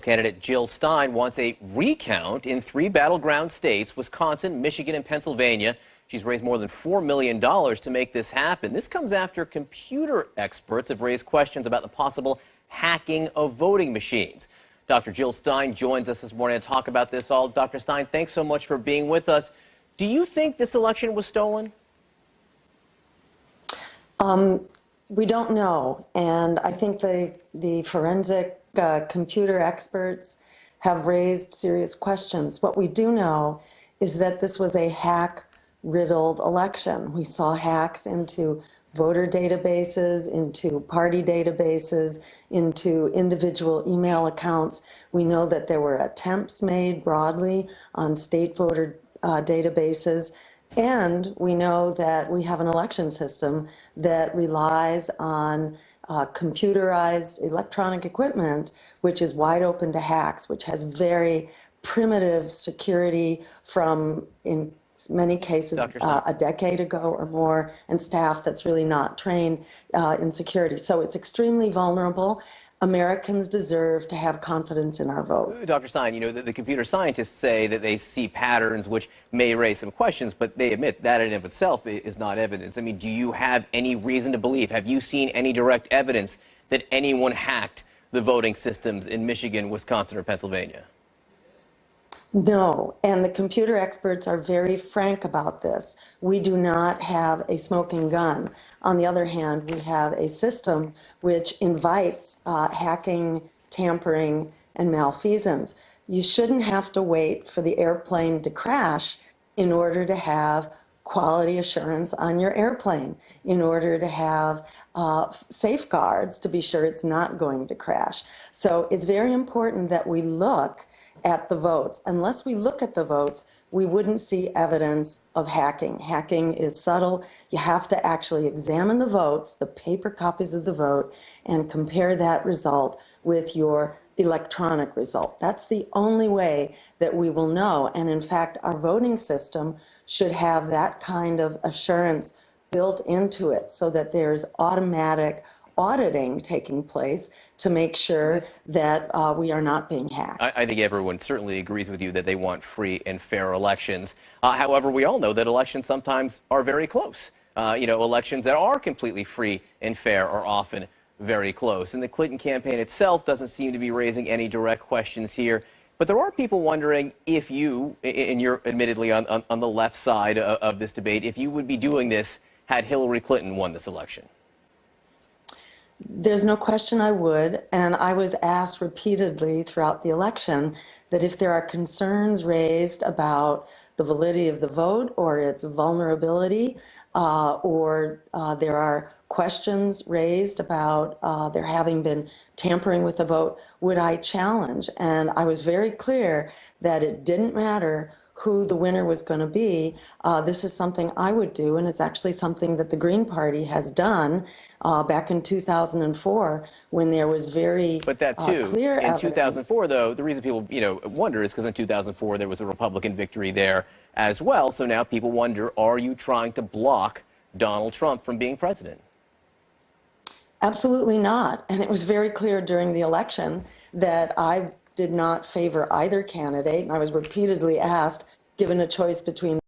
Candidate Jill Stein wants a recount in 3 battleground states, Wisconsin, Michigan, and Pennsylvania. She's raised more than $4 million to make this happen. This comes after computer experts have raised questions about the possible hacking of voting machines. Dr. Jill Stein joins us this morning to talk about this all. Dr. Stein, thanks so much for being with us. Do you think this election was stolen? We don't know, and I think the forensic computer experts have raised serious questions. What we do know is that this was a hack-riddled election. We saw hacks into voter databases, into party databases, into individual email accounts. We know that there were attempts made broadly on state voter databases. And we know that we have an election system that relies on computerized electronic equipment, which is wide open to hacks, which has very primitive security from, in many cases, a decade ago or more, and staff that's really not trained in security. So it's extremely vulnerable. Americans deserve to have confidence in our vote. Dr. Stein, you know, the computer scientists say that they see patterns which may raise some questions, but they admit that in and of itself is not evidence. I mean, do you have any reason to believe, have you seen any direct evidence that anyone hacked the voting systems in Michigan, Wisconsin, or Pennsylvania? No, and the computer experts are very frank about this. We do not have a smoking gun. On the other hand, we have a system which invites hacking, tampering, and malfeasance. You shouldn't have to wait for the airplane to crash in order to have quality assurance on your airplane, in order to have safeguards to be sure it's not going to crash. So it's very important that we look at the votes. Unless we look at the votes, we wouldn't see evidence of hacking. Hacking is subtle. You have to actually examine the votes, the paper copies of the vote, and compare that result with your electronic result. That's the only way that we will know. And in fact, our voting system should have that kind of assurance built into it so that there's automatic auditing taking place to make sure that we are not being hacked. I think everyone certainly agrees with you that they want free and fair elections. However, we all know that elections sometimes are very close. Elections that are completely free and fair are often very close. And the Clinton campaign itself doesn't seem to be raising any direct questions here. But there are people wondering if you, and you're admittedly on the left side of this debate, if you would be doing this had Hillary Clinton won this election. There's no question I would, and I was asked repeatedly throughout the election that if there are concerns raised about the validity of the vote or its vulnerability, or there are questions raised about there having been tampering with the vote, would I challenge? And I was very clear that it didn't matter who the winner was going to be. This is something I would do, and it's actually something that the Green Party has done back in 2004 when there was very But that too, clear in evidence. 2004, though, the reason people wonder is because in 2004 there was a Republican victory there as well. So now people wonder, are you trying to block Donald Trump from being president? Absolutely not. And it was very clear during the election that I did not favor either candidate, and I was repeatedly asked, given a choice between